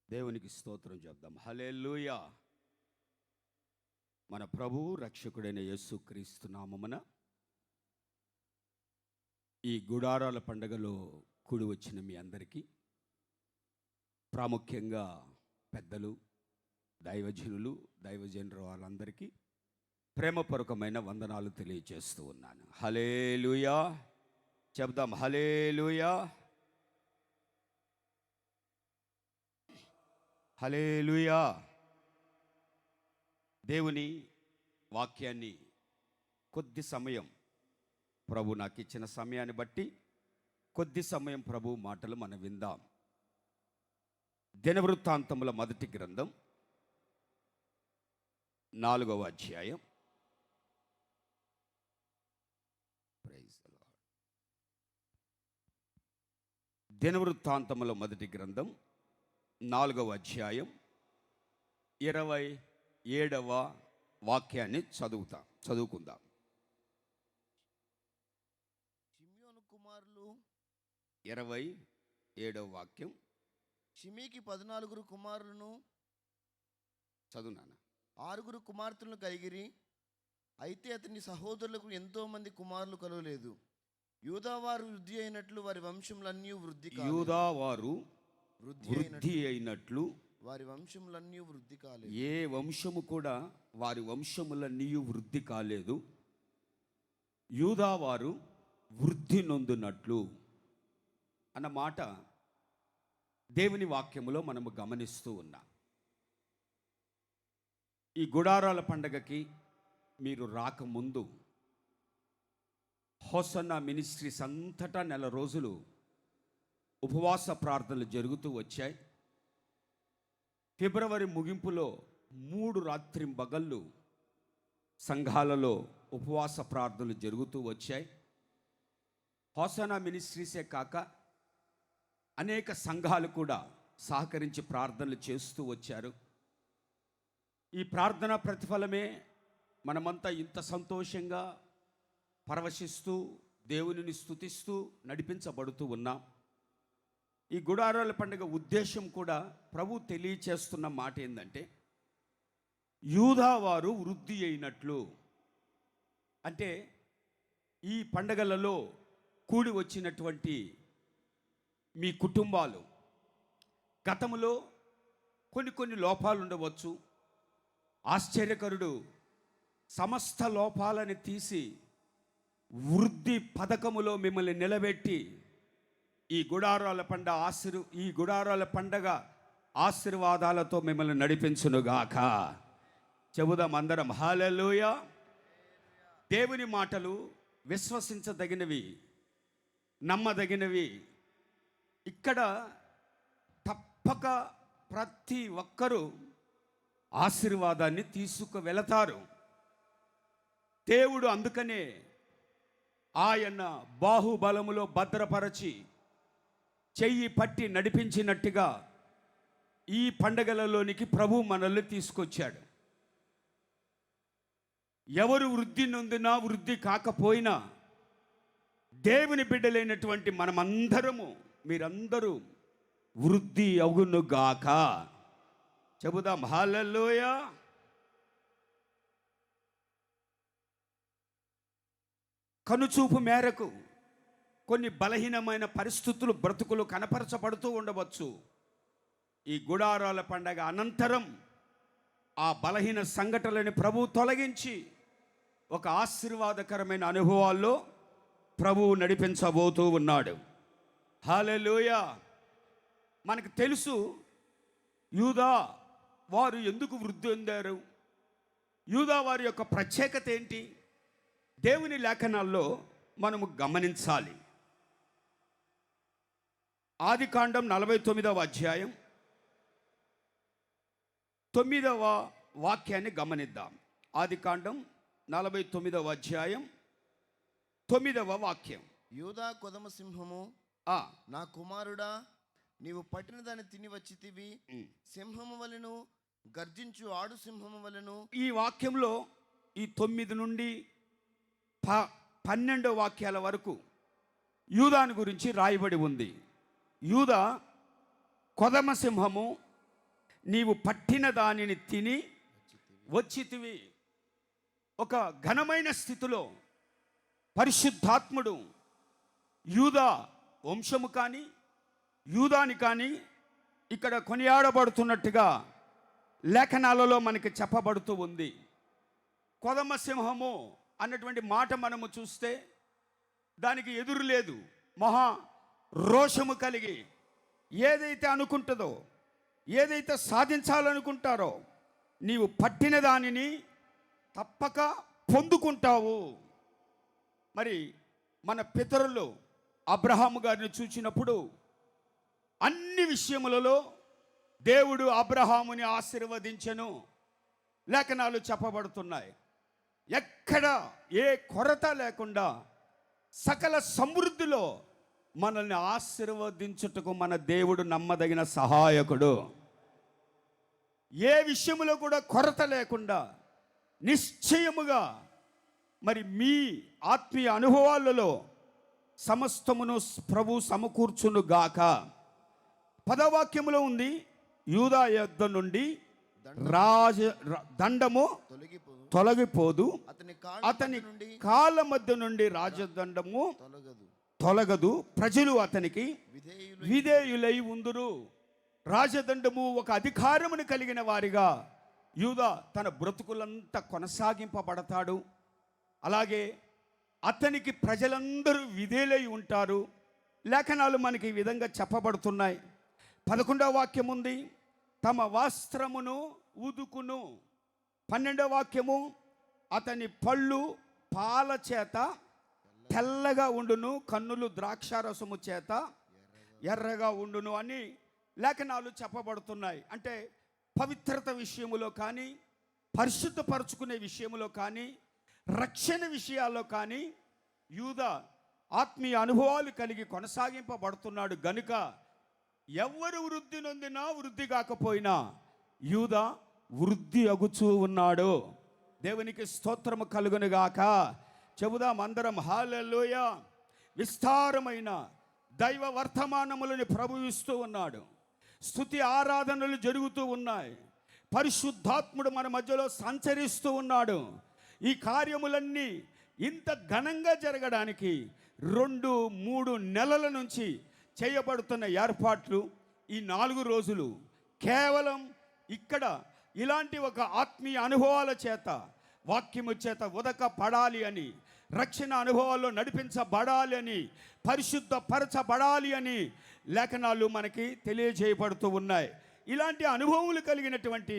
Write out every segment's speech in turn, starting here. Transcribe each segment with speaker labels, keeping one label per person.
Speaker 1: దేవునికి స్తోత్రం చెప్దాం. హల్లెలూయా. మన ప్రభువు రక్షకుడైన యేసుక్రీస్తు నామమున ఈ గుడారాల పండుగలో కూడి వచ్చిన మీ అందరికీ, ప్రాముఖ్యంగా పెద్దలు, దైవజనులు, దైవజనులు వాళ్ళందరికీ ప్రేమపూర్వకమైన వందనాలు తెలియజేస్తూ ఉన్నాను. హల్లెలూయా చెప్దాం. హల్లెలూయా, హల్లెలూయా. దేవుని వాక్యాన్ని కొద్ది సమయం, ప్రభు నాకు ఇచ్చిన సమయాన్ని బట్టి కొద్ది సమయం ప్రభు మాటలు మనం విందాం. దినవృత్తాంతముల మొదటి గ్రంథం 4వ అధ్యాయం. Praise the lord. దినవృత్తాంతముల మొదటి గ్రంథం 4వ అధ్యాయం 27వ వాక్యాన్ని చదువుకుందాం.
Speaker 2: షిమ్యోను కుమారులు
Speaker 1: 27వ వాక్యం.
Speaker 2: షిమీకి 14 కుమారులను
Speaker 1: చదువునానా.
Speaker 2: 6 కుమార్తెలను కలిగిరి. అయితే అతని సహోదరులకు ఎంతో మంది కుమారులు కలగలేదు. యూదావారు వృద్ధి అయినట్లు వారి వంశములన్నీ వృద్ధి
Speaker 1: అయినట్లు
Speaker 2: వారి వంశములన్నీ వృద్ధి కాలేదు.
Speaker 1: ఏ వంశము కూడా వారి వంశములన్నీ వృద్ధి కాలేదు. యూదావారు వృద్ధి నొందినట్లు అన్న మాట దేవుని వాక్యములో మనము గమనిస్తూ ఉన్నాం. ఈ గుడారాల పండగకి మీరు రాకముందు హోసన్నా మినిస్ట్రీస్ అంతటా నెల రోజులు ఉపవాస ప్రార్థనలు జరుగుతూ వచ్చాయి. ఫిబ్రవరి ముగింపులో 3 రాత్రింబగళ్ళు సంఘాలలో ఉపవాస ప్రార్థనలు జరుగుతూ వచ్చాయి. హోసన్నా మినిస్ట్రీసే కాక అనేక సంఘాలు కూడా సహకరించి ప్రార్థనలు చేస్తూ వచ్చారు. ఈ ప్రార్థన ప్రతిఫలమే మనమంతా ఇంత సంతోషంగా పరవశిస్తూ దేవునిని స్తుతిస్తూ నడిపించబడుతూ ఉన్నాం. ఈ గుడారాల పండుగ ఉద్దేశం కూడా ప్రభు తెలియచేస్తున్న మాట ఏంటంటే, యూదావారు వృద్ధి అయినట్లు. అంటే ఈ పండగలలో కూడి వచ్చినటువంటి మీ కుటుంబాలు గతంలో కొన్ని లోపాలు ఉండవచ్చు. ఆశ్చర్యకరుడు సమస్త లోపాలని తీసి వృద్ధి పథకములో మిమ్మల్ని నిలబెట్టి ఈ గుడారాల పండగ ఆశీర్వాదాలతో మిమ్మల్ని నడిపించునుగాక. చెబుదాం అందరం హల్లెలూయా. దేవుని మాటలు విశ్వసించదగినవి, నమ్మదగినవి. ఇక్కడ తప్పక ప్రతి ఒక్కరూ ఆశీర్వాదాన్ని తీసుకువెళతారు. దేవుడు అందుకనే ఆయన బాహుబలములో భద్రపరచి చెయ్యి పట్టి నడిపించినట్టుగా ఈ పండగలలోనికి ప్రభు మనల్ని తీసుకొచ్చాడు. ఎవరు వృద్ధి నొందినా వృద్ధి కాకపోయినా దేవుని బిడ్డలైనటువంటి మనమందరము, మీరందరూ వృద్ధి అగునుగాక. చెబుదాం హల్లెలూయా. కనుచూపు మేరకు కొన్ని బలహీనమైన పరిస్థితులు బ్రతుకులు కనపరచబడుతూ ఉండవచ్చు. ఈ గుడారాల పండగ అనంతరం ఆ బలహీన సంఘటనలని ప్రభు తొలగించి ఒక ఆశీర్వాదకరమైన అనుభవాల్లో ప్రభువు నడిపించబోతూ ఉన్నాడు. హల్లెలూయా. మనకు తెలుసు యూదా వారు ఎందుకు వృద్ధి పొందారు, యూదా వారి యొక్క ప్రత్యేకత ఏంటి. దేవుని లేఖనాల్లో మనము గమనించాలి. ఆదికాండం 49వ అధ్యాయం 9వ వాక్యాన్ని గమనిద్దాం. ఆదికాండం 49వ అధ్యాయం 9వ వాక్యం.
Speaker 2: యూదా కొదమ సింహము, నా కుమారుడా, నీవు పట్టిన దాన్ని తిని వచ్చితివి. సింహము వలెను, గర్జించు ఆడు సింహము వలెను. ఈ వాక్యంలో
Speaker 1: ఈ 9 నుండి 12 వాక్యాల వరకు యూదాను గురించి రాయబడి ఉంది. యూదా కొదమ సింహము, నీవు పట్టిన దానిని తిని వచ్చితివి. ఒక ఘనమైన స్థితిలో పరిశుద్ధాత్ముడు యూదా వంశము కానీ యూదాని కానీ ఇక్కడ కొనియాడబడుతున్నట్టుగా లేఖనాలలో మనకి చెప్పబడుతూ ఉంది. కొదమ సింహము అన్నటువంటి మాట మనము చూస్తే దానికి ఎదురు లేదు. మహా రోషము కలిగి ఏదైతే అనుకుంటుందో, ఏదైతే సాధించాలనుకుంటారో నీవు పట్టిన దానిని తప్పక పొందుకుంటావు. మరి మన పితరులు అబ్రహాము గారిని చూచినప్పుడు అన్ని విషయములలో దేవుడు అబ్రహాముని ఆశీర్వదించెను లేఖనాలు చెప్పబడుతున్నాయి. ఎక్కడ ఏ కొరత లేకుండా సకల సమృద్ధిలో మనల్ని ఆశీర్వదించుటకు మన దేవుడు నమ్మదగిన సహాయకుడు. ఏ విషయంలో కూడా కొరత లేకుండా నిశ్చయముగా మరి మీ ఆత్మీయ అనుభవాలలో సమస్తమును ప్రభు సమకూర్చును గాక. పదవాక్యములో ఉంది, యూదా యొద్ద నుండి దండము తొలగిపోదు, అతని కాళ్ళ మధ్య నుండి రాజదండము తొలగదు, ప్రజలు అతనికి విధేయులై ఉందురు. రాజదండము ఒక అధికారమును కలిగిన వారిగా యూదా తన బ్రతుకులంతా కొనసాగింపబడతాడు. అలాగే అతనికి ప్రజలందరూ విధేయులై ఉంటారు. లేఖనాలు మనకి ఈ విధంగా చెప్పబడుతున్నాయి. 11వ వాక్యం ఉంది, తమ వస్త్రమును ఉదుకును. 12వ వాక్యము, అతని పళ్ళు పాల చేత తెల్లగా ఉండును, కన్నులు ద్రాక్షారసము చేత ఎర్రగా ఉండును అని లేఖనాలు చెప్పబడుతున్నాయి. అంటే పవిత్రత విషయములో కానీ, పరిశుద్ధపరచుకునే విషయములో కానీ, రక్షణ విషయాల్లో కానీ యూదా ఆత్మీయ అనుభవాలు కలిగి కొనసాగింపబడుతున్నాడు గనుక ఎవరు వృద్ధి నొందినా వృద్ధి కాకపోయినా యూదా వృద్ధి అగుచూ ఉన్నాడు. దేవునికి స్తోత్రము కలుగును గాక. చెబుదాం అందరం హల్లెలూయా. విస్తారమైన దైవ వర్తమానములను ప్రభువు ఇస్తూ ఉన్నాడు. స్తుతి ఆరాధనలు జరుగుతూ ఉన్నాయి. పరిశుద్ధాత్ముడు మన మధ్యలో సంచరిస్తూ ఉన్నాడు. ఈ కార్యములన్నీ ఇంత ఘనంగా జరగడానికి 2-3 నెలల నుంచి చేయబడుతున్న ఏర్పాట్లు ఈ 4 రోజులు కేవలం ఇక్కడ ఇలాంటి ఒక ఆత్మీయ అనుభవాల చేత, వాక్యము చేత ఉదక పడాలి అని, రక్షణ అనుభవాల్లో నడిపించబడాలి అని, పరిశుద్ధపరచబడాలి అని లేఖనాలు మనకి తెలియజేయబడుతూ ఉన్నాయి. ఇలాంటి అనుభవములు కలిగినటువంటి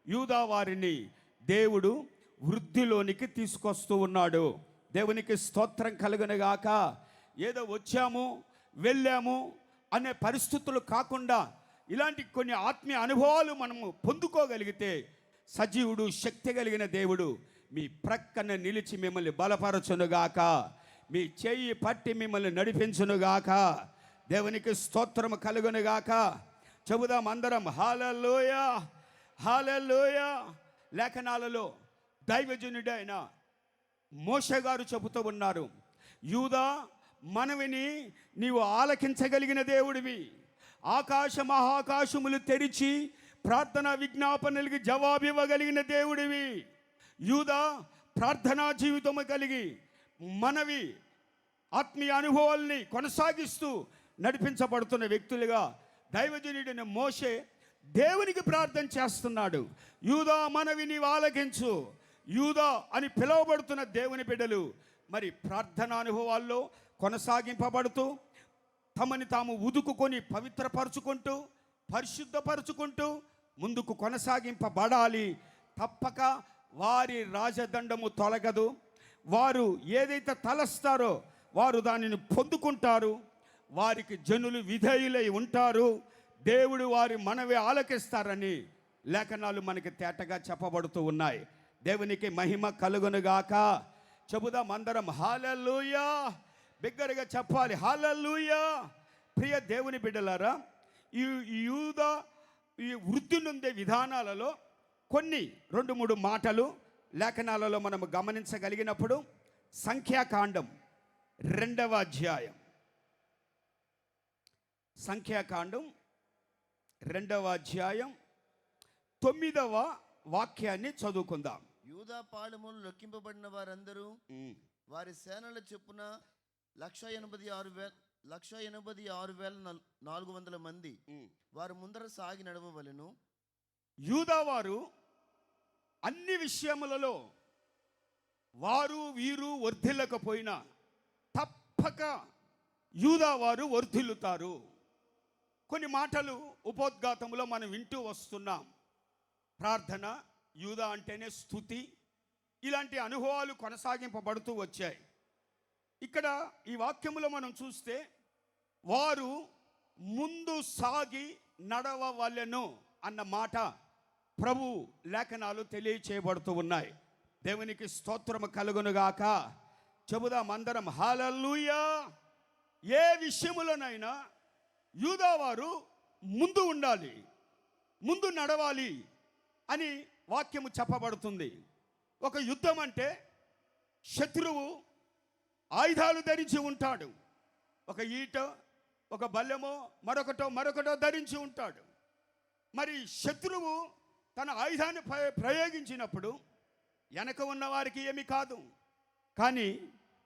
Speaker 1: యూదా వారిని దేవుడు వృద్ధిలోనికి తీసుకొస్తూ ఉన్నాడు. దేవునికి స్తోత్రం కలుగునుగాక. ఏదో వచ్చాము వెళ్ళాము అనే పరిస్థితులు కాకుండా ఇలాంటి కొన్ని ఆత్మీయ అనుభవాలు మనము పొందుకోగలిగితే సజీవుడు, శక్తి కలిగిన దేవుడు మీ ప్రక్కన నిలిచి మిమ్మల్ని బలపరచునుగాక, మీ చెయ్యి పట్టి మిమ్మల్ని నడిపించునుగాక. దేవునికి స్తోత్రం కలుగునుగాక. చెబుదాం అందరం హల్లెలూయా, హల్లెలూయా. లేఖనాలలో దైవజనుడైన మోషే గారు చెబుతూ ఉన్నారు, యూదా మనవిని నీవు ఆలకించగలిగిన దేవుడివి, ఆకాశ మహాకాశములు తెరిచి ప్రార్థనా విజ్ఞాపనలకి జవాబు ఇవ్వగలిగిన దేవుడివి. యూదా ప్రార్థనా జీవితము కలిగి మనవి ఆత్మీయ అనుభవాల్ని కొనసాగిస్తూ నడిపించబడుతున్న వ్యక్తులుగా దైవజనుడైన మోషే దేవునికి ప్రార్థన చేస్తున్నాడు. యూదా మనవి నీవు ఆలకించు. యూదా అని పిలువబడుతున్న దేవుని బిడ్డలు మరి ప్రార్థనా అనుభవాల్లో కొనసాగింపబడుతూ తమని తాము ఉదుకుకొని పవిత్రపరుచుకుంటూ పరిశుద్ధపరుచుకుంటూ ముందుకు కొనసాగింపబడాలి. తప్పక వారి రాజదండము తొలగదు. వారు ఏదైతే తలస్తారో వారు దానిని పొందుకుంటారు. వారికి జనులు విధేయులై ఉంటారు. దేవుడు వారి మనవి ఆలకిస్తారని లేఖనాలు మనకి తేటగా చెప్పబడుతూ ఉన్నాయి. దేవునికి మహిమ కలుగునుగాక. చెబుదాం అందరం హల్లెలూయా. బిగ్గరగా చెప్పాలి హల్లెలూయా. ప్రియ దేవుని బిడ్డలారా, ఈ యూదా ఈ వృద్ధి నొందే విధానాలలో కొన్ని 2-3 మాటలు లేఖనాలలో మనము గమనించగలిగినప్పుడు సంఖ్యాకాండం 2వ అధ్యాయం, సంఖ్యాకాండం 2వ అధ్యాయం 9వ వాక్యాన్ని చదువుకుందాం.
Speaker 2: యూదా పాళెములు లెక్కింపబడిన వారందరూ వారి సేనల చొప్పున 186,400 మంది వారు ముందర సాగి నడవవలెను.
Speaker 1: యూదా వారు అన్ని విషయములలో వారు వీరు వర్ధిల్లకపోయినా తప్పక యూదా వారు వర్ధిల్లుతారు. కొన్ని మాటలు ఉపోద్ఘాతములో మనం వింటూ వస్తున్నాం. ప్రార్థన, యూదా అంటేనే స్తుతి, ఇలాంటి అనుభవాలు కొనసాగింపబడుతూ వచ్చాయి. ఇక్కడ ఈ వాక్యములో మనం చూస్తే వారు ముందు సాగి నడవవలెను అన్న మాట ప్రభు లేఖనాలు తెలియచేయబడుతూ ఉన్నాయి. దేవునికి స్తోత్రము కలుగునుగాక. చెబుదాం అందరం హల్లెలూయా. ఏ విషయములోనైనా యూదా వారు ముందు ఉండాలి, ముందు నడవాలి అని వాక్యము చెప్పబడుతుంది. ఒక యుద్ధం అంటే శత్రువు ఆయుధాలు ధరించి ఉంటాడు. ఒక ఈట, ఒక బల్లెమో, మరొకటో ధరించి ఉంటాడు. మరి శత్రువు తన ఆయుధాన్ని ప్రయోగించినప్పుడు వెనక ఉన్న వారికి ఏమి కాదు, కానీ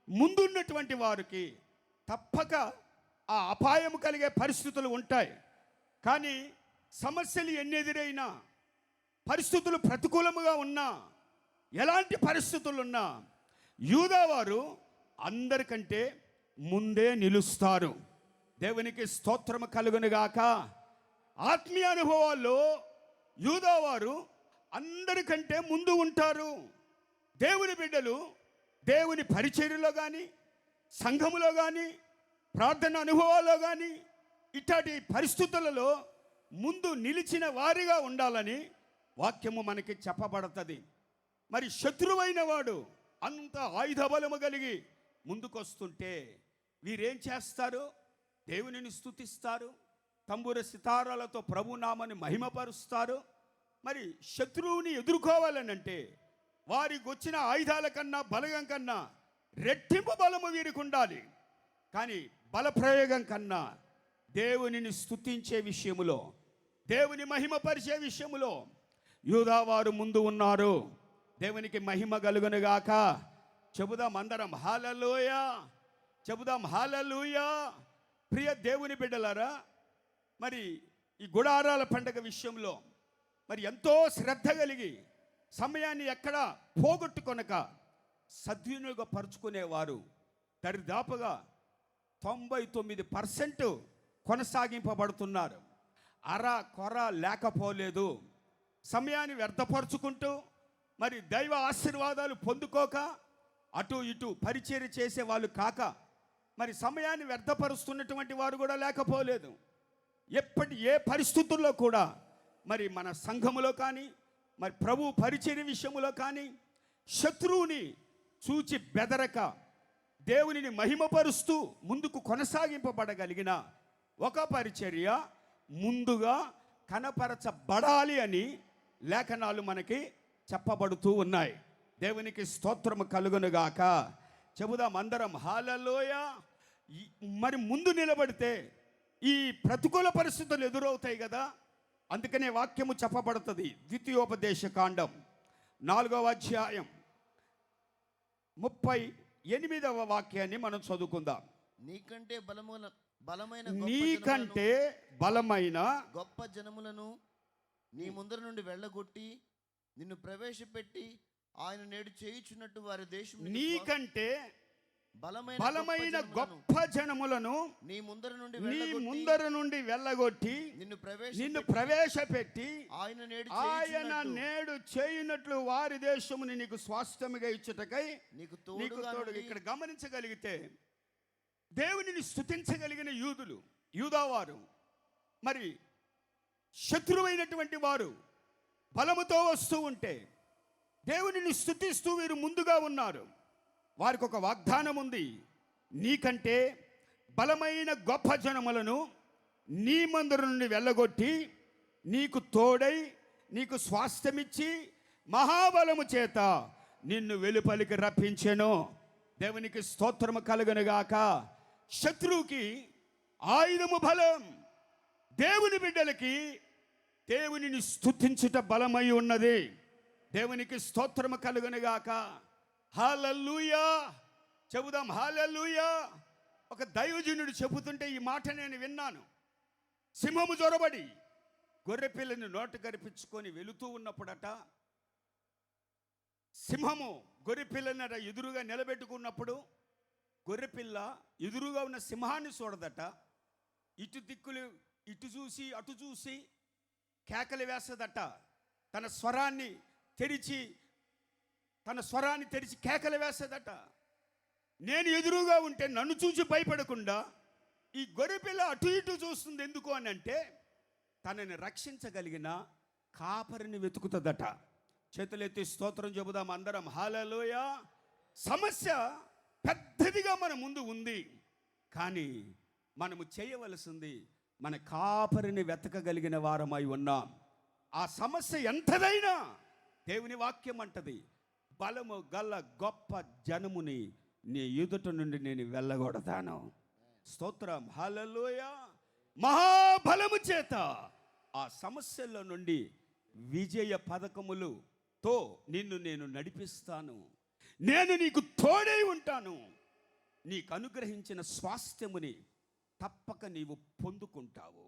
Speaker 1: ముందున్నటువంటి వారికి తప్పక ఆ అపాయము కలిగే పరిస్థితులు ఉంటాయి. కానీ సమస్యలు ఎన్ని ఎదురైనా, పరిస్థితులు ప్రతికూలముగా ఉన్నా, ఎలాంటి పరిస్థితులు ఉన్నా యూదా వారు అందరికంటే ముందే నిలుస్తారు. దేవునికి స్తోత్రము కలుగునుగాక. ఆత్మీయ అనుభవాల్లో యూదా వారు అందరికంటే ముందు ఉంటారు. దేవుని బిడ్డలు దేవుని పరిచర్యలో కానీ, సంఘములో కానీ, ప్రార్థన అనుభవాల్లో కానీ ఇట్లాంటి పరిస్థితులలో ముందు నిలిచిన వారిగా ఉండాలని వాక్యము మనకి చెప్పబడుతుంది. మరి శత్రువైన వాడు అంత ఆయుధ బలము కలిగి ముందుకొస్తుంటే వీరేం చేస్తారు? దేవునిని స్తుతిస్తారు, తంబుర సితారాలతో ప్రభునామాన్ని మహిమపరుస్తారు. మరి శత్రువుని ఎదుర్కోవాలనంటే వారికి వచ్చిన ఆయుధాల కన్నా, బలగం కన్నా రెట్టింపు బలము వీరికి ఉండాలి. కానీ బలప్రయోగం కన్నా దేవునిని స్తుతించే విషయములో, దేవుని మహిమపరిచే విషయములో యూదా వారు ముందు ఉన్నారు. దేవునికి మహిమ కలుగునుగాక. చెబుదాం అందరం హల్లెలూయా, చెబుదాం హల్లెలూయా. ప్రియ దేవుని బిడ్డలారా, మరి ఈ గుడారాల పండగ విషయంలో మరి ఎంతో శ్రద్ధ కలిగి సమయాన్ని ఎక్కడా పోగొట్టుకొనక సద్వినియోగపరుచుకునేవారు దరిదాపుగా 99% కొనసాగింపబడుతున్నారు. అర కొర లేకపోలేదు. సమయాన్ని వ్యర్థపరుచుకుంటూ మరి దైవ ఆశీర్వాదాలు పొందుకోక అటు ఇటు పరిచర్య చేసే వాళ్ళు కాక మరి సమయాన్ని వ్యర్థపరుస్తున్నటువంటి వారు కూడా లేకపోలేదు. ఏ పరిస్థితుల్లో కూడా మరి మన సంఘములో కానీ, మరి ప్రభు పరిచర్య విషయములో కానీ శత్రువుని చూచి బెదరక దేవునిని మహిమపరుస్తూ ముందుకు కొనసాగింపబడగలిగిన ఒక పరిచర్య ముందుగా కనపరచబడాలి అని లేఖనాలు మనకి చెప్పబడుతూ ఉన్నాయి. దేవునికి స్తోత్రము కలుగునుగాక. చెబుదాం అందరం హల్లెలూయా. మరి ముందు నిలబడితే ఈ ప్రతికూల పరిస్థితులు ఎదురవుతాయి కదా, అందుకనే వాక్యము చెప్పబడుతుంది. ద్వితీయోపదేశ కాండం 4వ అధ్యాయం 38వ వాక్యాన్ని మనం చదువుకుందాం.
Speaker 2: నీకంటే
Speaker 1: బలమైన
Speaker 2: గొప్ప జనములను నీ ముందర నుండి వెళ్ళగొట్టి నిన్ను ప్రవేశపెట్టి ఆయన నేడు చేయుచున్నట్టు వారి దేశం
Speaker 1: నీకంటే బలమైన గొప్ప జనములను నీ ముందర నుండి వెళ్ళగొట్టి నిన్ను ప్రవేశపెట్టి ఆయన నేడు చేయునట్లు వారి దేశముని నీకు స్వాస్థ్యముగా ఇచ్చుటకై నీకు తోడు. ఇక్కడ గమనించగలిగితే దేవునిని స్తుతించగలిగిన యూదావారు మరి శత్రువైనటువంటి వారు బలముతో వస్తూ ఉంటే దేవునిని స్తుతిస్తూ వీరు ముందుగా ఉన్నారు. వారికి ఒక వాగ్దానం ఉంది. నీకంటే బలమైన గొప్ప జనములను నీ మందర నుండి వెళ్ళగొట్టి నీకు తోడై నీకు స్వాస్థ్యమిచ్చి మహాబలము చేత నిన్ను వెలుపలికి రప్పించెను. దేవునికి స్తోత్రము కలుగునుగాక. శత్రువుకి ఆయుధము బలం, దేవుని బిడ్డలకి దేవునిని స్తుతించుట బలమై ఉన్నది. దేవునికి స్తోత్రము కలుగునుగాక. హల్లెలూయా చెబుదాం. హల్లెలూయా. ఒక దైవజనుడు చెబుతుంటే ఈ మాట నేను విన్నాను. సింహము జొరబడి గొర్రె పిల్లని నోట కరిపించుకొని వెళుతూ ఉన్నప్పుడట, సింహము గొర్రె పిల్లని ఎదురుగా నిలబెట్టుకున్నప్పుడు గొర్రెపిల్ల ఎదురుగా ఉన్న సింహాన్ని చూడదట. ఇటు దిక్కులు ఇటు చూసి అటు చూసి కేకలు వేస్తుందట. తన స్వరాన్ని తెరిచి కేకలు వేస్తుందట. నేను ఎదురుగా ఉంటే నన్ను చూసి భయపడకుండా ఈ గొర్రెపిల్ల అటు ఇటు చూస్తుంది. ఎందుకు అని అంటే తనని రక్షించగలిగిన కాపరిని వెతుకుతుందట. చేతులెత్తి స్తోత్రం చెబుదాం అందరం. హల్లెలూయా. సమస్య పెద్దదిగా మన ముందు ఉంది, కానీ మనము చేయవలసింది మన కాపరిని వెతకగలిగిన వారమై ఉన్నాం. ఆ సమస్య ఎంతదైనా దేవుని వాక్యం అంటది, బలము గల గొప్ప జనముని నీ ఎదుట నుండి నేను వెళ్ళగొడతాను. స్తోత్రం. హల్లెలూయా. మహాబలము చేత ఆ సమస్యల నుండి విజయ పథకములతో నిన్ను నేను నడిపిస్తాను. నేను నీకు తోడై ఉంటాను. నీకు అనుగ్రహించిన స్వాస్థ్యముని తప్పక నీవు పొందుకుంటావు.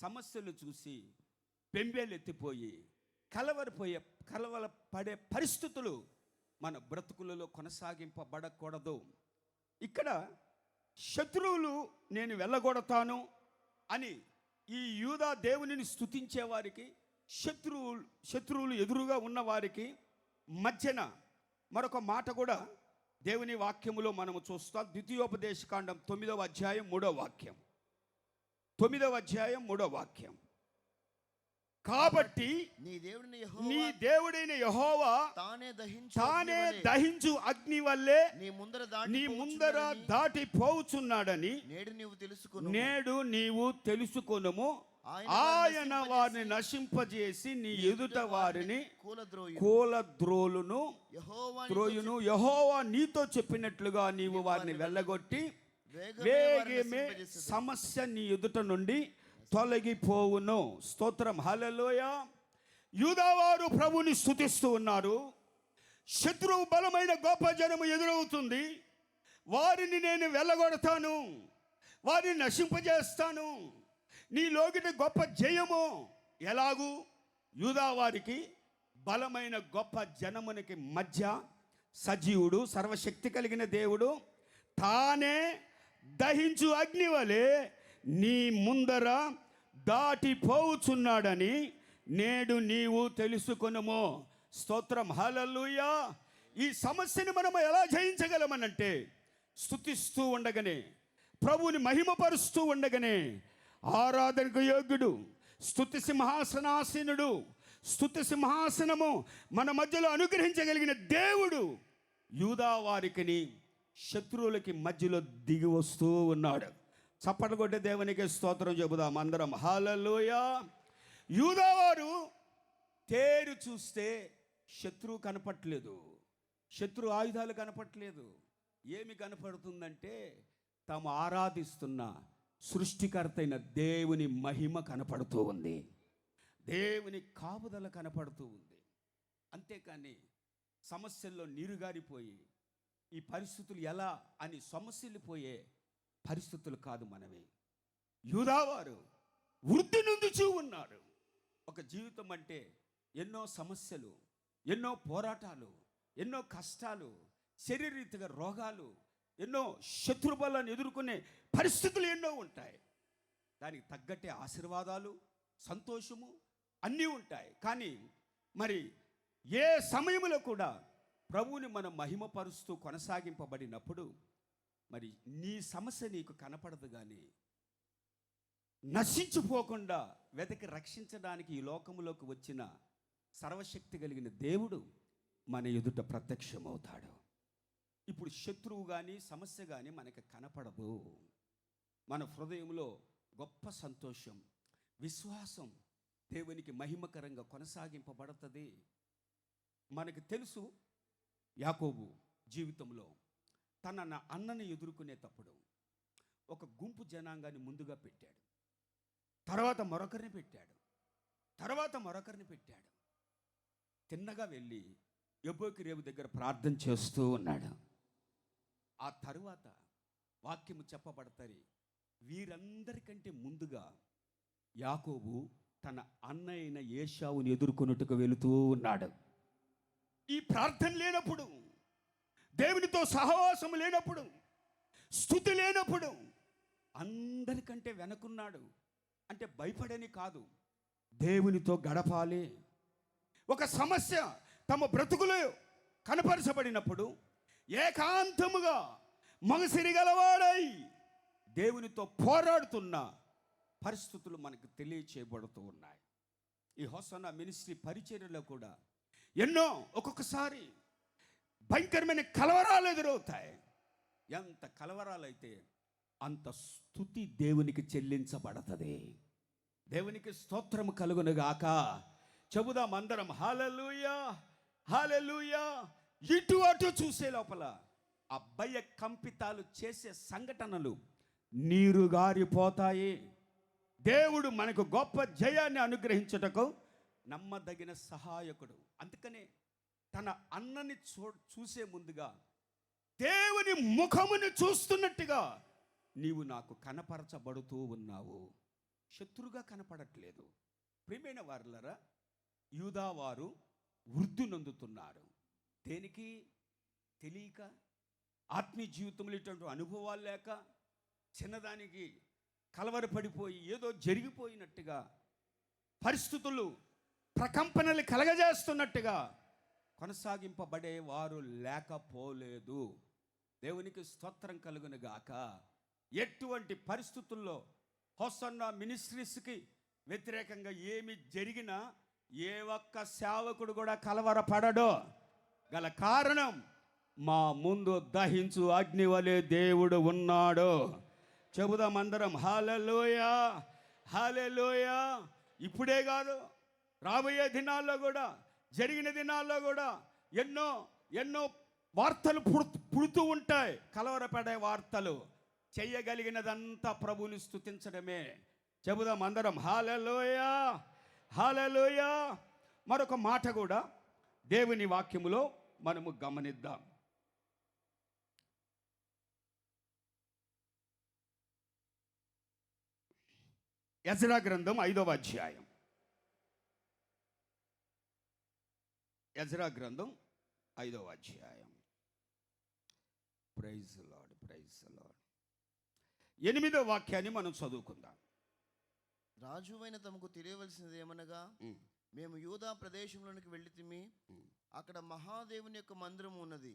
Speaker 1: సమస్యలు చూసి బెంబేలెత్తిపోయి కలవరపడే పరిస్థితులు మన బ్రతుకులలో కొనసాగింపబడకూడదు. ఇక్కడ శత్రువులు నేను వెళ్ళగొడతాను అని ఈ యూదా దేవునిని స్తుతించే వారికి, శత్రువులు ఎదురుగా ఉన్న వారికి మధ్యన మరొక మాట కూడా దేవుని వాక్యములో మనము చూస్తాం. ద్వితీయోపదేశకాండం 9వ అధ్యాయం 3వ వాక్యం. 9వ అధ్యాయం 3వ వాక్యం. కాబట్టి నీ దేవుడైన యెహోవా తానే దహించు అగ్ని వల్లే నీ ముందర దాటిపోవుచున్నాడని నేడు నీవు తెలుసుకొనుము. ఆయన వారిని నశింపజేసి నీ ఎదుట వారిని కూలద్రోలును. యెహోవా నీతో చెప్పినట్లుగా నీవు వారిని వెళ్ళగొట్టి వేగమే సమస్య నీ ఎదుట నుండి తొలగిపోవును. స్తోత్రం. హల్లెలూయా. యూదావారు ప్రభుని స్తుతిస్తూ ఉన్నారు. శత్రువు బలమైన గొప్ప జనము ఎదురవుతుంది. వారిని నేను వెళ్ళగొడతాను, వారిని నశింపజేస్తాను. నీ లోగిట గొప్ప జయము. ఎలాగూ యూదావారికి బలమైన గొప్ప జనమునికి మధ్య సజీవుడు, సర్వశక్తి కలిగిన దేవుడు తానే దహించు అగ్ని వలె నీ ముందర దాటిపోవుచున్నాడని నేడు నీవు తెలుసుకొనుము. స్తోత్రం. హల్లెలూయా. ఈ సమస్యను మనం ఎలా జయించగలమనంటే స్తుతిస్తూ ఉండగానే, ప్రభువుని మహిమపరుస్తూ ఉండగానే, ఆరాధనకు యోగ్యుడు, స్తుతి సింహాసనాసీనుడు, స్తుతి సింహాసనము మన మధ్యలో అనుగ్రహించగలిగిన దేవుడు యూదా వారికి శత్రువులకి మధ్యలో దిగి వస్తూ ఉన్నాడు. చప్పట్లు కొట్టే దేవునికి స్తోత్రం చెబుదాం అందరం. హల్లెలూయా. యూదావారు తేరు చూస్తే శత్రువు కనపట్లేదు, శత్రు ఆయుధాలు కనపట్లేదు. ఏమి కనపడుతుందంటే తాము ఆరాధిస్తున్న సృష్టికర్త అయిన దేవుని మహిమ కనపడుతూ ఉంది, దేవుని కాపుదల కనపడుతూ ఉంది. అంతేకాని సమస్యల్లో నీరుగారిపోయి ఈ పరిస్థితులు ఎలా అని సమస్యలు పరిస్థితులు కాదు మనవి. యూదావారు వృద్ధి నొందుచూ ఉన్నారు. ఒక జీవితం అంటే ఎన్నో సమస్యలు, ఎన్నో పోరాటాలు, ఎన్నో కష్టాలు, శరీరరీతిగా రోగాలు, ఎన్నో శత్రుబలాన్ని ఎదుర్కొనే పరిస్థితులు ఎన్నో ఉంటాయి. దానికి తగ్గట్టే ఆశీర్వాదాలు, సంతోషము అన్నీ ఉంటాయి. కానీ మరి ఏ సమయంలో కూడా ప్రభువుని మనం మహిమపరుస్తూ కొనసాగింపబడినప్పుడు మరి నీ సమస్య నీకు కనపడదు, కానీ నశించిపోకుండా వెతకి రక్షించడానికి ఈ లోకములోకి వచ్చిన సర్వశక్తి కలిగిన దేవుడు మన ఎదుట ప్రత్యక్షమవుతాడు. ఇప్పుడు శత్రువు కానీ సమస్య కానీ మనకి కనపడదు. మన హృదయంలో గొప్ప సంతోషం, విశ్వాసం దేవునికి మహిమకరంగా కొనసాగింపబడుతుంది. మనకు తెలుసు యాకోబు జీవితంలో తన అన్నని ఎదుర్కొనేటప్పుడు ఒక గుంపు జనాంగాన్ని ముందుగా పెట్టాడు, తర్వాత మరొకరిని పెట్టాడు. తర్వాత మరొకరిని పెట్టాడు. తిన్నగా వెళ్ళి యెబోకిరేము దగ్గర ప్రార్థన చేస్తూ ఉన్నాడు. ఆ తరువాత వాక్యము చెప్పబడతాయి, వీరందరికంటే ముందుగా యాకోబు తన అన్న అయిన ఏశావుని ఎదుర్కొనుటకు వెళుతూ ఉన్నాడు. ఈ ప్రార్థన లేనప్పుడు, దేవునితో సహవాసం లేనప్పుడు, స్తుతి లేనప్పుడు అందరికంటే వెనకున్నాడు. అంటే భయపడని కాదు, దేవునితో గడపాలి. ఒక సమస్య తమ బ్రతుకులో కనపరచబడినప్పుడు ఏకాంతముగా మగసిరి గలవాడై దేవునితో పోరాడుతున్న పరిస్థితులు మనకు తెలియచేయబడుతూ ఉన్నాయి. ఈ హోసన్నా మినిస్ట్రీ పరిచర్యలో కూడా ఎన్నో ఒక్కొక్కసారి భయంకరమైన కలవరాలు ఎదురవుతాయి. ఎంత కలవరాలైతే అంత స్తుతి దేవునికి చెల్లించబడుతుంది. దేవునికి స్తోత్రము కలుగునుగాక. చెబుదాం అందరం హల్లెలూయా హల్లెలూయా. ఇటు అటు చూసే లోపల ఆ భయ కంపితాలు చేసే సంఘటనలు నీరుగారిపోతాయి. దేవుడు మనకు గొప్ప జయాన్ని అనుగ్రహించుటకు నమ్మదగిన సహాయకుడు. అందుకనే తన అన్నని చూసే ముందుగా దేవుని ముఖమును చూస్తున్నట్టుగా నీవు నాకు కనపరచబడుతూ ఉన్నావు, శత్రుగా కనపడట్లేదు. ప్రియమైన వారులారా, యూదా వారు వృద్ధి నొందుతున్నారు. దేనికి తెలియక, ఆత్మీయ జీవితంలో ఇటువంటి అనుభవాలు లేక, చిన్నదానికి కలవరపడిపోయి ఏదో జరిగిపోయినట్టుగా, పరిస్థితులు ప్రకంపనలు కలగజేస్తున్నట్టుగా కొనసాగింపబడే వారు లేకపోలేదు. దేవునికి స్తోత్రం కలుగును గాక. ఎటువంటి పరిస్థితుల్లో హోసన్నా మినిస్ట్రీస్కి వ్యతిరేకంగా ఏమి జరిగినా ఏ ఒక్క సేవకుడు కూడా కలవరపడడు. గల కారణం, మా ముందు దహించు అగ్ని వలె దేవుడు ఉన్నాడు. చెబుదాం అందరం హల్లెలూయా హల్లెలూయా. ఇప్పుడే కాదు, రాబోయే దినాల్లో కూడా, జరిగిన దినాల్లో కూడా ఎన్నో ఎన్నో వార్తలు పుడుతూ ఉంటాయి. కలవరపడే వార్తలు. చెయ్యగలిగినదంతా ప్రభువుని స్తుతించడమే. చెబుదాం అందరం హల్లెలూయా హల్లెలూయా. మరొక మాట కూడా దేవుని వాక్యములో మనము గమనిద్దాం. ఎజ్రా గ్రంథం 5వ అధ్యాయం. ఎజ్రా గ్రంథం 5వ అధ్యాయం. Praise lord, praise lord. 8వ వాక్యాన్ని మనం చదువుకుందాం.
Speaker 2: రాజువైన తమకు తెలియవలసినది ఏమనగా, మేము యూదా ప్రదేశంలోనికి వెళ్ళితిమి. అక్కడ మహాదేవుని యొక్క మందిరం ఉన్నది.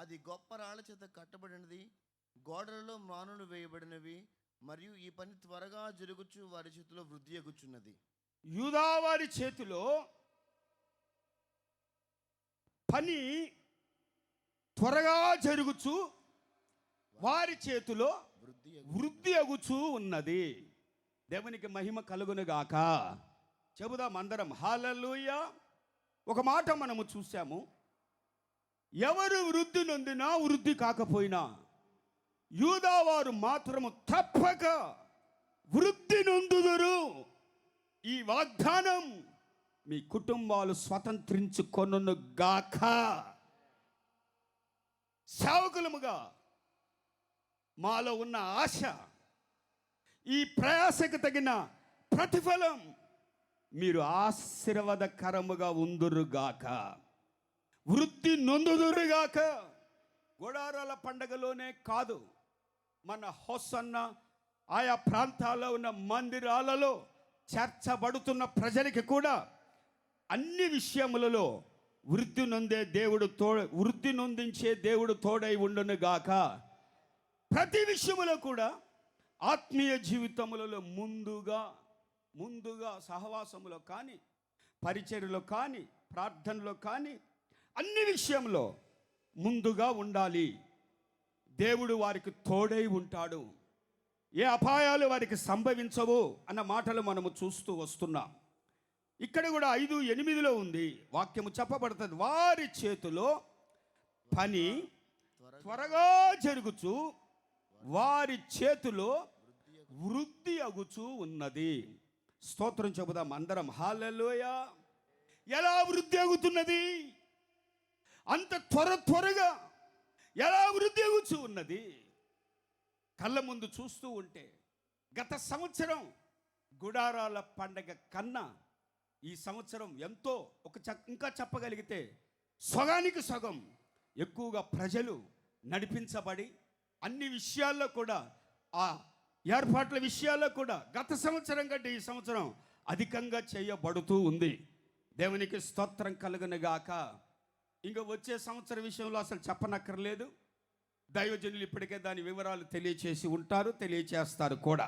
Speaker 2: అది గొప్ప రాళ్ల చేత కట్టబడినది, గోడలలో మానులు వేయబడినవి, మరియు ఈ పని త్వరగా జరుగుచు వారి చేతిలో వృద్ధి ఎగుచున్నది.
Speaker 1: యూదా వారి చేతిలో పని త్వరగా జరుగుచు వారి చేతిలో వృద్ధి అగుచూ ఉన్నది. దేవునికి మహిమ కలుగునుగాక. చెబుదాం అందరం హల్లెలూయా. ఒక మాట మనము చూసాము, ఎవరు వృద్ధి నొందినా వృద్ధి కాకపోయినా యూదా వారు మాత్రము తప్పక వృద్ధి నొందుదురు. ఈ వాగ్దానం మీ కుటుంబాలు స్వతంత్రించుకొనును గాక. సేవకులముగా మాలో ఉన్న ఆశ, ఈ ప్రయాసకు తగిన ప్రతిఫలం మీరు ఆశీర్వాదకరముగా ఉందురుగాక, వృద్ధి నొందుదురుగాక. గుడారాల పండగలోనే కాదు, మన హోసన్న ఆయా ప్రాంతాల్లో ఉన్న మందిరాలలో చేర్చబడుతున్న ప్రజలకి కూడా అన్ని విషయములలో వృద్ధి నొందించే దేవుడు తోడై ఉండును గాక. ప్రతి విషయములో కూడా ఆత్మీయ జీవితములలో ముందుగా సహవాసములో కానీ, పరిచర్యలో కానీ, ప్రార్థనలో కానీ, అన్ని విషయంలో ముందుగా ఉండాలి. దేవుడు వారికి తోడై ఉంటాడు. ఏ అపాయాలు వారికి సంభవించవు అన్న మాటలు మనము చూస్తూ వస్తున్నాం. ఇక్కడ కూడా 5:8 ఉంది వాక్యము చెప్పబడుతుంది, వారి చేతిలో పని త్వరగా జరుగుచు వారి చేతిలో వృద్ధి అగుచూ ఉన్నది. స్తోత్రం చెబుదాం అందరం. హల్లెలూయా. ఎలా వృద్ధి అవుతున్నది? అంత త్వరగా ఎలా వృద్ధి అవుతూ ఉన్నది? కళ్ళ ముందు చూస్తూ ఉంటే గత సంవత్సరం గుడారాల పండగ కన్నా ఈ సంవత్సరం ఎంతో ఇంకా చెప్పగలిగితే సగానికి సగం ఎక్కువగా ప్రజలు నడిపించబడి అన్ని విషయాల్లో కూడా ఆ ఏర్పాట్ల విషయాల్లో కూడా గత సంవత్సరం కంటే ఈ సంవత్సరం అధికంగా చేయబడుతూ ఉంది. దేవునికి స్తోత్రం కలుగునుగాక. ఇంకా వచ్చే సంవత్సరం విషయంలో అసలు చెప్పనక్కర్లేదు. దైవజనులు ఇప్పటికే దాని వివరాలు తెలియచేసి ఉంటారు, తెలియచేస్తారు కూడా.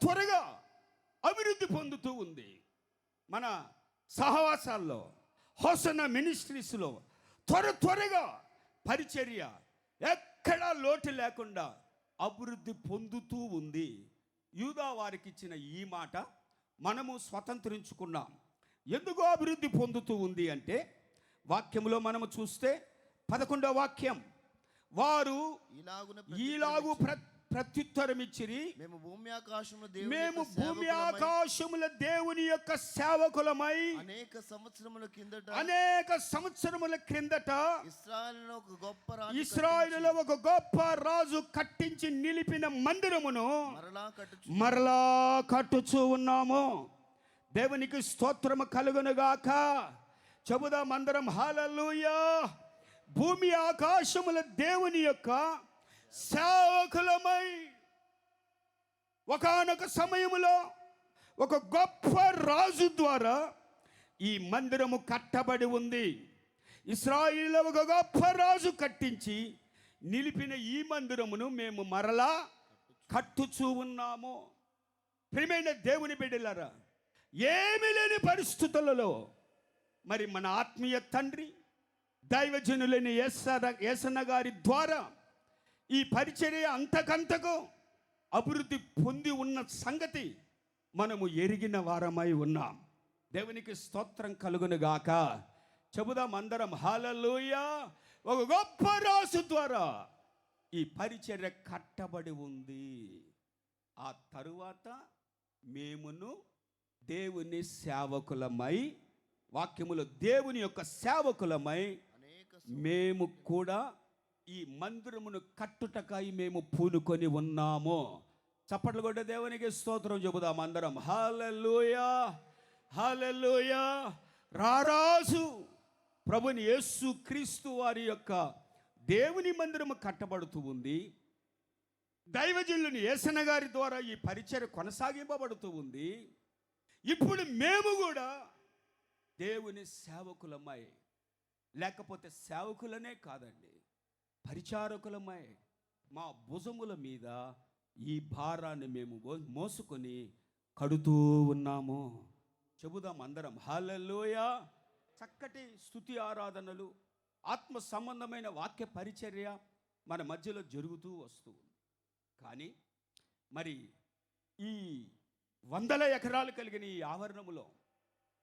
Speaker 1: త్వరగా అభివృద్ధి పొందుతూ ఉంది. మన సహవాసాల్లో, హోసన్న మినిస్ట్రీస్లో త్వరగా పరిచర్య ఎక్కడా లోటు లేకుండా అభివృద్ధి పొందుతూ ఉంది. యూదా వారికి ఇచ్చిన ఈ మాట మనము స్వతంత్రించుకున్నాం. ఎందుకు అభివృద్ధి పొందుతూ ఉంది అంటే వాక్యంలో మనము చూస్తే 11వ వాక్యం, వారు ఇలాగు ప్రత్యుత్తరం ఇచ్చిరి,
Speaker 2: మేము భూమి
Speaker 1: ఆకాశముల దేవుని యొక్క సేవకులమై
Speaker 2: అనేక సంవత్సరముల క్రిందట
Speaker 1: ఇశ్రాయేలులో ఒక గొప్ప రాజు కట్టించి నిలిపిన మందిరమును మరలా కట్టుచూ ఉన్నాము. దేవునికి స్తోత్రము కలుగునుగాక. చెబుదాం అందరం హల్లెలూయా. భూమి ఆకాశముల దేవుని యొక్క సేవకులమై ఒకానొక సమయములో ఒక గొప్ప రాజు ద్వారా ఈ మందిరము కట్టబడి ఉంది. ఇశ్రాయేలులో ఒక గొప్ప రాజు కట్టించి నిలిపిన ఈ మందిరమును మేము మరలా కట్టుచూ ఉన్నాము. ప్రియమైన దేవుని బిడ్డలారా, ఏమీ లేని పరిస్థితులలో మరి మన ఆత్మీయ తండ్రి దైవజనులైన యేసన్న గారి ద్వారా ఈ పరిచర్య అంతకంతకు అభివృద్ధి పొంది ఉన్న సంగతి మనము ఎరిగిన వారమై ఉన్నాం. దేవునికి స్తోత్రం కలుగునుగాక. చెబుదాం అందరం హల్లెలూయా. ఒక గొప్ప రాజు ద్వారా ఈ పరిచర్య కట్టబడి ఉంది. ఆ తరువాత మేమును దేవుని సేవకులమై, వాక్యములో దేవుని యొక్క సేవకులమై మేము కూడా ఈ మందిరమును కట్టుటకై మేము పూనుకొని ఉన్నాము. చప్పట్లు కొట్టే దేవునికి స్తోత్రం చెబుదాం అందరం. హల్లెలూయా, హల్లెలూయా. రారాజు ప్రభుని యేసు క్రీస్తు వారి యొక్క దేవుని మందిరము కట్టబడుతూ ఉంది. దైవజనులని యేసన్న గారి ద్వారా ఈ పరిచర్య కొనసాగింపబడుతూ ఉంది. ఇప్పుడు మేము కూడా దేవుని సేవకులమై, లేకపోతే సేవకులనే కాదండి, పరిచారకులమై మా భుజముల మీద ఈ భారాన్ని మేము మోసుకొని కడుతూ ఉన్నాము. చెబుదాం అందరం హల్లెలూయా. చక్కటి స్తుతి ఆరాధనలు, ఆత్మ సంబంధమైన వాక్య పరిచర్య మన మధ్యలో జరుగుతూ వస్తూ ఉంది. కానీ మరి ఈ 100 ఎకరాలు కలిగిన ఈ ఆవరణములో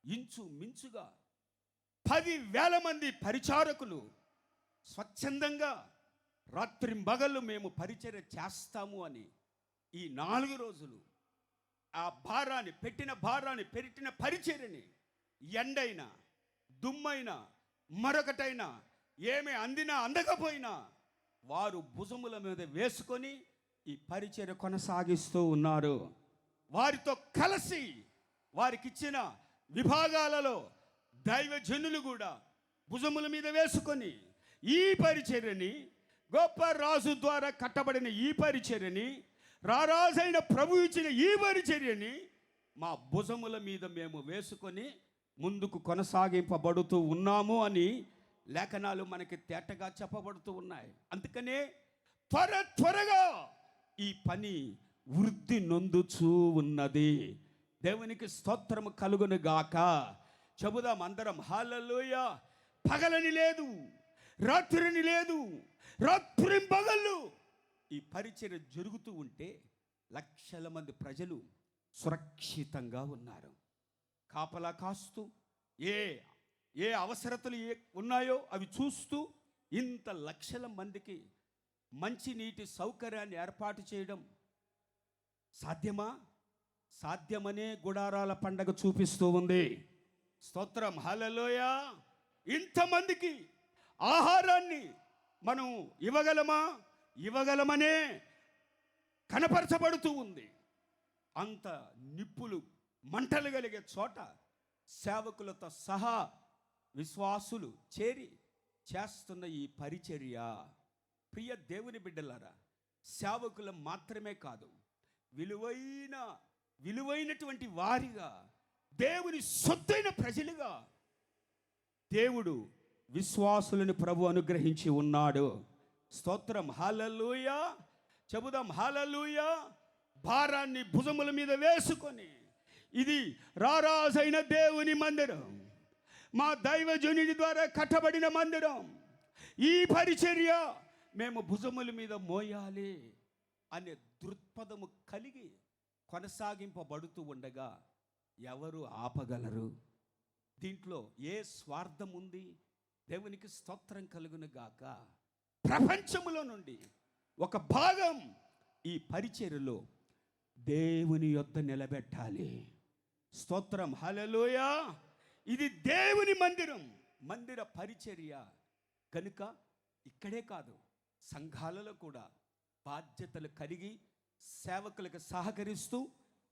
Speaker 1: ఇంచుమించుగా 10,000 మంది పరిచారకులు స్వచ్ఛందంగా రాత్రింబగళ్ళు మేము పరిచర్య చేస్తాము అని ఈ 4 రోజులు ఆ భారాన్ని పెట్టిన పరిచర్యని ఎండైనా దుమ్మైనా మరొకటైనా ఏమి అందినా అందకపోయినా వారు భుజముల మీద వేసుకొని ఈ పరిచర్య కొనసాగిస్తూ ఉన్నారు. వారితో కలిసి వారికిచ్చిన విభాగాలలో దైవజనులు కూడా భుజముల మీద వేసుకొని ఈ పరిచర్యని, గొప్ప రాజు ద్వారా కట్టబడిన ఈ పరిచర్యని, రారాజైన ప్రభు ఇచ్చిన ఈ పరిచర్యని మా భుజముల మీద మేము వేసుకొని ముందుకు కొనసాగింపబడుతూ ఉన్నాము అని లేఖనాలు మనకి తేటగా చెప్పబడుతూ ఉన్నాయి. అందుకనే త్వరగా ఈ పని వృద్ధి నొందుచూ ఉన్నది. దేవునికి స్తోత్రము కలుగును గాక. చెబుదాం అందరం హల్లెలూయా. పగలని లేదు, రాత్రిని లేదు, రాత్రి పగళ్ళు ఈ పరిచర్య జరుగుతూ ఉంటే లక్షల మంది ప్రజలు సురక్షితంగా ఉన్నారు. కాపలా కాస్తూ ఏ అవసరతలు ఉన్నాయో అవి చూస్తూ ఇంత లక్షల మందికి మంచినీటి సౌకర్యాన్ని ఏర్పాటు చేయడం సాధ్యమా? సాధ్యమనే గుడారాల పండగ చూపిస్తూ ఉంది. స్తోత్రం, హల్లెలూయా. ఇంతమందికి ఆహారాన్ని మనం ఇవ్వగలమా? ఇవ్వగలమనే కనపరచబడుతూ ఉంది. అంత నిప్పులు మంటలు కలిగే చోట సేవకులతో సహా విశ్వాసులు చేరి చేస్తున్న ఈ పరిచర్య, ప్రియ దేవుని బిడ్డలారా, సేవకులు మాత్రమే కాదు, విలువైనటువంటి వారిగా, దేవుని సొత్తైన ప్రజలుగా దేవుడు విశ్వాసులను ప్రభు అనుగ్రహించి ఉన్నాడు. స్తోత్రం, హల్లెలూయా. చెబుదాం హల్లెలూయా. భారాన్ని భుజముల మీద వేసుకొని, ఇది రారాజైన దేవుని మందిరం, మా దైవజనుని ద్వారా కట్టబడిన మందిరం, ఈ పరిచర్య మేము భుజముల మీద మోయాలి అనే దృక్పథము కలిగి కొనసాగింపబడుతూ ఉండగా ఎవరు ఆపగలరు? దీంట్లో ఏ స్వార్థం ఉంది? దేవునికి స్తోత్రం కలుగును గాక. ప్రపంచములో నుండి ఒక భాగం ఈ పరిచర్యలో దేవుని యొద్ద నిలబెట్టాలి. స్తోత్రం, హల్లెలూయా. ఇది దేవుని మందిరం, మందిర పరిచర్య కనుక ఇక్కడే కాదు, సంఘాలలో కూడా బాధ్యతలు కలిగి సేవకులకు సహకరిస్తూ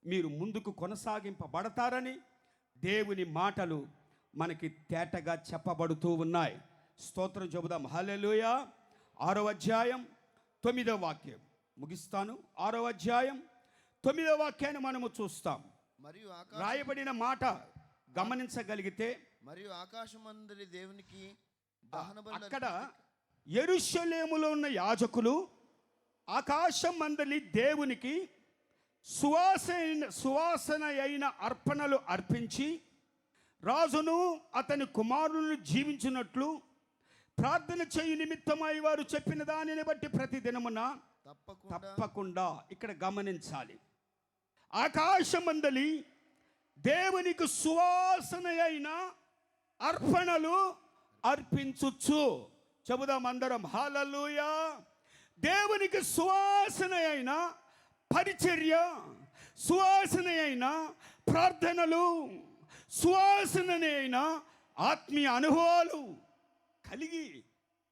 Speaker 1: మీరు ముందుకు కొనసాగింపబడతారని దేవుని మాటలు మనకి తేటగా చెప్పబడుతూ ఉన్నాయి. స్తోత్రం చెబుదాం, హల్లెలూయా. 6వ అధ్యాయం 9వ వాక్యం ముగిస్తాను. 6వ అధ్యాయం 9వ వాక్యాన్ని మనము చూస్తాం.
Speaker 2: మరియు
Speaker 1: రాయబడిన మాట గమనించగలిగితే,
Speaker 2: మరియు ఆకాశమందరి దేవునికి దహన బలులు
Speaker 1: అక్కడ యెరూషలేములో ఉన్న యాజకులు ఆకాశం మందలి దేవునికి సువాసన అయిన అర్పణలు అర్పించి రాజును అతని కుమారులను జీవించినట్లు ప్రార్థన చేయు నిమిత్తమై వారు చెప్పిన దానిని బట్టి ప్రతి దినమున తప్పకుండా ఇక్కడ గమనించాలి. ఆకాశమందలి దేవునికి సువాసన అయిన అర్పణలు అర్పించుచు. చెబుదాం అందరం హల్లెలూయా. దేవునికి సువాసన అయిన పరిచర్య, సువాసన అయిన ప్రార్థనలు, సువాసన అయిన ఆత్మీయ అనుభవాలు కలిగి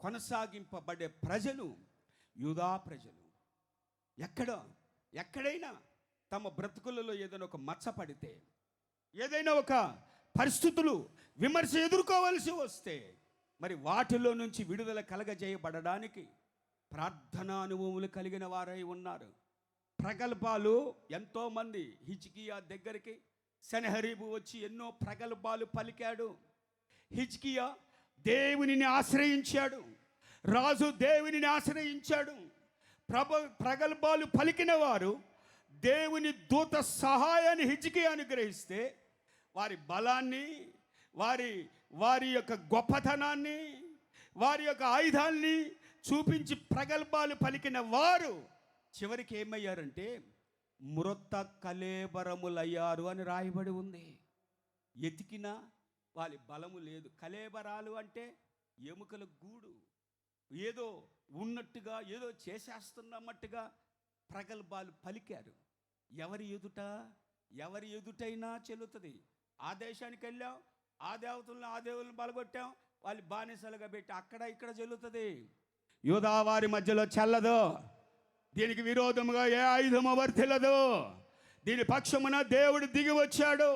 Speaker 1: కొనసాగింపబడే ప్రజలు యూదా ప్రజలు. ఎక్కడైనా తమ బ్రతుకులలో ఏదైనా ఒక మచ్చ పడితే, ఏదైనా ఒక పరిస్థితులు విమర్శ ఎదుర్కోవలసి వస్తే, మరి వాటిలో నుంచి విడుదల కలగజేయబడడానికి ప్రార్థనా అనుభవములు కలిగిన వారై ఉన్నారు. ప్రగల్భాలు ఎంతోమంది, హిజ్కియా దగ్గరికి సెనహరీబు వచ్చి ఎన్నో ప్రగల్భాలు పలికాడు. హిజ్కియా దేవునిని ఆశ్రయించాడు, రాజు దేవునిని ఆశ్రయించాడు. ప్రగల్భాలు పలికిన వారు దేవుని దూత సహాయాన్ని హిజ్కియా అనుగ్రహిస్తే వారి బలాన్ని, వారి యొక్క గొప్పతనాన్ని, వారి యొక్క ఆయుధాన్ని చూపించి ప్రగల్భాలు పలికిన వారు చివరికి ఏమయ్యారంటే మృత కళేబరములయ్యారు అని రాయబడి ఉంది. ఎతికినా వాళ్ళ బలము లేదు. కళేబరాలు అంటే ఎముకల గూడు, ఏదో ఉన్నట్టుగా ఏదో చేసేస్తున్నట్టుగా ప్రగల్భాలు పలికారు. ఎవరి ఎదుటైనా చెల్లుతుంది. ఆ దేశానికి వెళ్ళాం, ఆ దేవులను బలగొట్టాం, వాళ్ళు బానిసలుగా పెట్టి అక్కడ ఇక్కడ చెల్లుతుంది. యూదా వారి మధ్యలో చెల్లదు. దీనికి విరోధముగా ఏ ఆయుధము వర్తిల్లదు. దీని పక్షమున దేవుడు దిగి వచ్చాడు.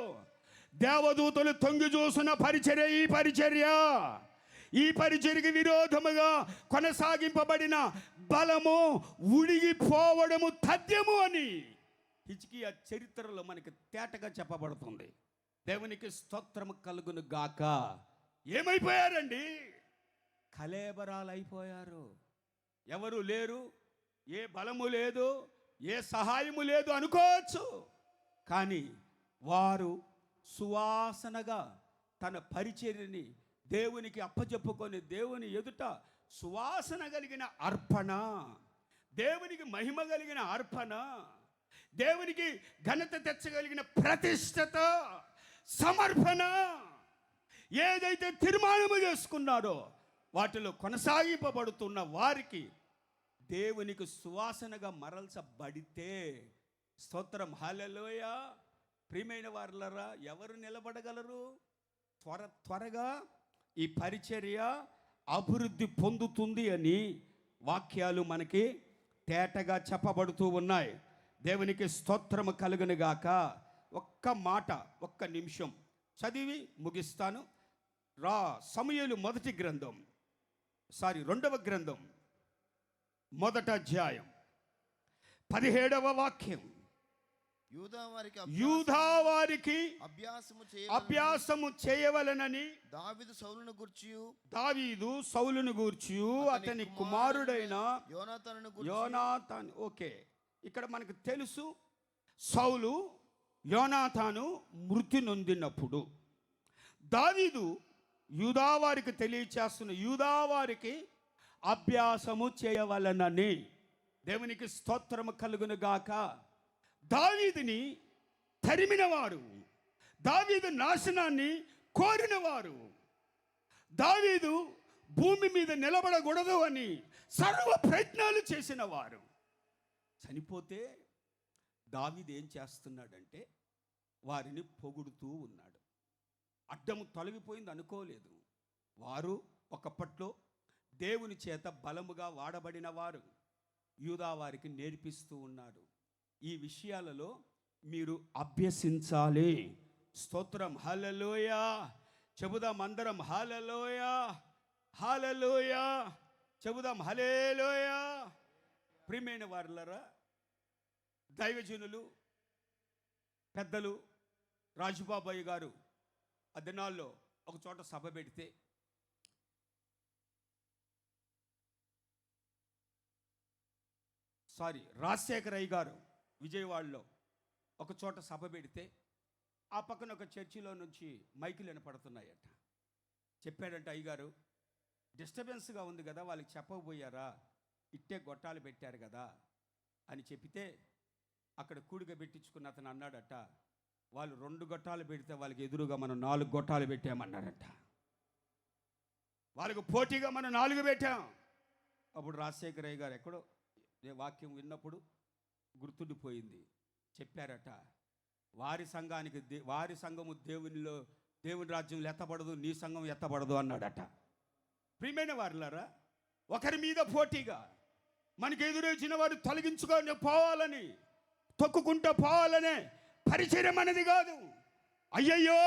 Speaker 1: దేవదూతలు తొంగి చూసిన పరిచర్య ఈ పరిచర్యకి విరోధముగా కొనసాగింపబడిన బలము ఉడిగిపోవడము తథ్యము అని హిజ్కియా చరిత్రలో మనకి తేటగా చెప్పబడుతుంది. దేవునికి స్తోత్రము కలుగును గాక. ఏమైపోయారండి? కళేబరాలు అయిపోయారు. ఎవరు లేరు, ఏ బలము లేదు, ఏ సహాయము లేదు అనుకోవచ్చు. కానీ వారు సువాసనగా తన పరిచర్యని దేవునికి అప్పచెప్పుకొని దేవుని ఎదుట సువాసన కలిగిన అర్పణ, దేవునికి మహిమ కలిగిన అర్పణ, దేవునికి ఘనత తెచ్చగలిగిన ప్రతిష్టత, సమర్పణ ఏదైతే తీర్మానము చేసుకున్నారో వాటిలో కొనసాగింపబడుతున్న వారికి దేవునికి సువాసనగా మరల్చబడితే స్తోత్రం, హల్లెలూయా. ప్రియమైన వారలారా, ఎవరు నిలబడగలరు? త్వరగా ఈ పరిచర్య అభివృద్ధి పొందుతుంది అని వాక్యాలు మనకి తేటగా చెప్పబడుతూ ఉన్నాయి. దేవునికి స్తోత్రము కలుగును గాక. ఒక్క మాట, ఒక్క నిమిషం చదివి ముగిస్తాను. సమూయేలు రెండవ గ్రంథం మొదటి అధ్యాయం 17వ వాక్యం. యూదావారికి అభ్యాసము చేయవలెనని దావీదు సౌలును గూర్చి అతని కుమారుడైన యోనాతాను. ఓకే, ఇక్కడ మనకు తెలుసు సౌలు యోనాతాను మృతి నొందినప్పుడు దావీదు యూదావారికి తెలియచేస్తున్న యూదావారికి అభ్యాసము చేయవలనని. దేవునికి స్తోత్రము కలుగును గాక. దావీదుని తరిమినవారు, దావీదు నాశనాన్ని కోరినవారు, దావీదు భూమి మీద నిలబడకూడదు అని సర్వ ప్రయత్నాలు చేసిన వారు చనిపోతే దావీదు ఏం చేస్తున్నాడంటే వారిని పొగుడుతూ ఉన్నాడు. అడ్డము తొలగిపోయింది అనుకోలేదు. వారు ఒకప్పట్లో దేవుని చేత బలముగా వాడబడిన వారు. యూదా వారికి నేర్పిస్తూ ఉన్నారు, ఈ విషయాలలో మీరు అభ్యసించాలి. స్తోత్రం, హల్లెలూయా. చెబుదాం అందరం హల్లెలూయా, హల్లెలూయా. చెబుదాం హల్లెలూయా. ప్రియమైన వారులారా, దైవజనులు పెద్దలు రాజుబాబాయ్ గారు ఆ దినాల్లో ఒక చోట సభ పెడితే రాజశేఖరయ్య గారు విజయవాడలో ఒక చోట సభ పెడితే ఆ పక్కన ఒక చర్చిలో నుంచి మైకులు వినపడుతున్నాయట. చెప్పాడంట అయ్యగారు, డిస్టర్బెన్స్గా ఉంది కదా, వాళ్ళకి చెప్పకపోయారా, ఇట్టే గొట్టాలు పెట్టారు కదా అని చెప్పితే అక్కడ కూడిక పెట్టించుకున్న అతను అన్నాడట, వాళ్ళు 2 గొట్టాలు పెడితే వాళ్ళకి ఎదురుగా మనం 4 గొట్టాలు పెట్టామన్నారట. వాళ్ళకు పోటీగా మనం 4 పెట్టాం. అప్పుడు రాజశేఖరయ్య గారు ఎక్కడో వాక్యం విన్నప్పుడు గుర్తుండిపోయింది. చెప్పారట, వారి సంఘము దేవుని రాజ్యంలో ఎత్తబడదు, నీ సంఘం ఎత్తబడదు అన్నాడట. ప్రియమైన వారులారా, ఒకరి మీద పోటీగా మనకి ఎదురొచ్చిన వారు తొలగించుకొని పోవాలని, తొక్కుకుంటూ పోవాలనే పరిచయం అనేది కాదు. అయ్యయ్యో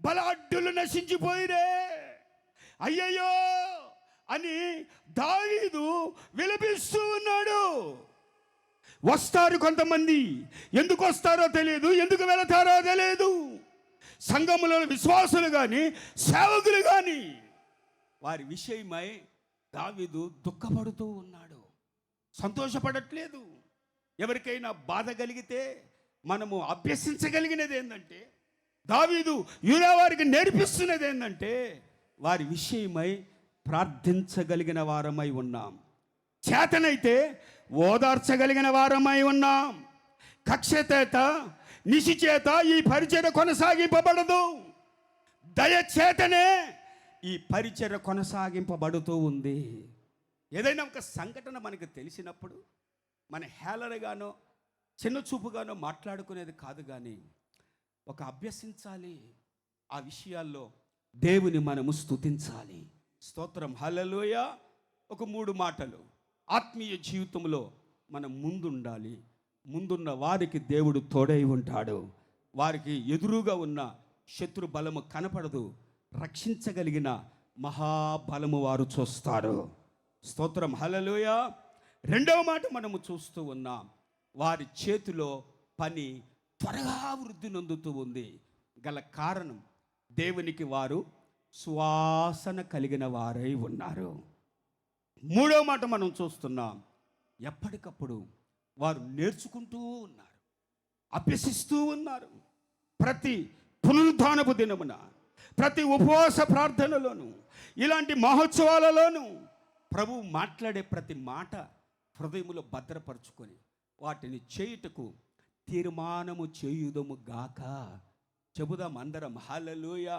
Speaker 1: బలాఢ్యులు నశించిపోయిరే, అయ్యయ్యో అని దావీదు విలపిస్తూ ఉన్నాడు. వస్తారు కొంతమంది, ఎందుకు వస్తారో తెలియదు, ఎందుకు వెళతారో తెలియదు. సంఘములో విశ్వాసులు కానీ సేవకులు కానీ వారి విషయమై దావీదు దుఃఖపడుతూ ఉన్నాడు, సంతోషపడట్లేదు. ఎవరికైనా బాధ కలిగితే మనము అభ్యసించగలిగినది ఏంటంటే, దావీదు యూదా వారికి నేర్పిస్తున్నది ఏంటంటే, వారి విషయమై ప్రార్థించగలిగిన వారమై ఉన్నాం. చేతనైతే ఓదార్చగలిగిన వారమై ఉన్నాం. కక్షచేత నిశిచేత ఈ పరిచర్య కొనసాగింపబడదు. దయచేతనే ఈ పరిచర్య కొనసాగింపబడుతూ ఉంది. ఏదైనా ఒక సంఘటన మనకు తెలిసినప్పుడు మన హేళనగానో చిన్న చూపుగానో మాట్లాడుకునేది కాదు, కానీ ఒక అభ్యసించాలి. ఆ విషయాల్లో దేవుని మనము స్తుతించాలి. స్తోత్రం, హల్లెలూయా. ఒక 3 మాటలు. ఆత్మీయ జీవితంలో మనం ముందుండాలి. ముందున్న వారికి దేవుడు తోడై ఉంటాడు. వారికి ఎదురుగా ఉన్న శత్రు బలము కనపడదు, రక్షించగలిగిన మహాబలము వారు చూస్తారు. స్తోత్రం, హల్లెలూయా. 2వ మాట మనము చూస్తూ ఉన్నాం, వారి చేతిలో పని త్వరగా వృద్ధి నొందుతూ ఉంది. గల కారణం దేవునికి వారు సువాసన కలిగిన వారై ఉన్నారు. 3వ మాట మనం చూస్తున్నాం, ఎప్పటికప్పుడు వారు నేర్చుకుంటూ ఉన్నారు, అభ్యసిస్తూ ఉన్నారు. ప్రతి పునరుద్ధానపు దినమున, ప్రతి ఉపవాస ప్రార్థనలోను, ఇలాంటి మహోత్సవాలలోనూ ప్రభువు మాట్లాడే ప్రతి మాట హృదయములో భద్రపరుచుకొని వాటిని చేయుటకు తీర్మానము చేయుదము గాక. చెబుదాం అందరం హల్లెలూయా.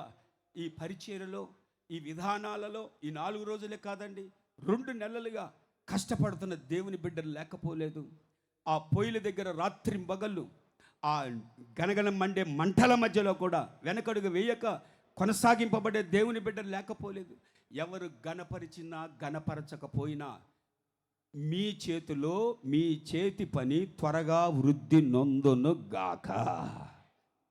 Speaker 1: ఈ పరిచర్యలో, ఈ విధానాలలో ఈ 4 రోజులే కాదండి, 2 నెలలుగా కష్టపడుతున్న దేవుని బిడ్డలు లేకపోలేదు. ఆ పొయ్యిల దగ్గర రాత్రింబగళ్ళు ఆ గనగన మండే మంటల మధ్యలో కూడా వెనకడుగు వేయక కొనసాగింపబడే దేవుని బిడ్డలు లేకపోలేదు. ఎవరు గణపరిచినా గణపరచకపోయినా మీ చేతిలో మీ చేతి పని త్వరగా వృద్ధి నొందును గాక.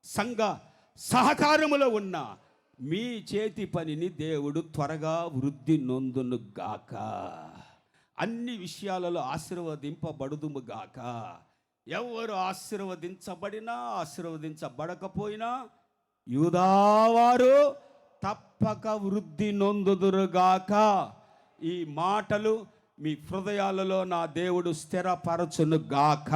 Speaker 1: సంఘ సహకారములో ఉన్న మీ చేతి పనిని దేవుడు త్వరగా వృద్ధి నొందును గాక. అన్ని విషయాలలో ఆశీర్వదింపబడుదుము గాక. ఎవరు ఆశీర్వదించబడినా ఆశీర్వదించబడకపోయినా యూదావారు తప్పక వృద్ధి నొందుదురుగాక. ఈ మాటలు మీ హృదయాలలో నా దేవుడు స్థిరపరచును గాక.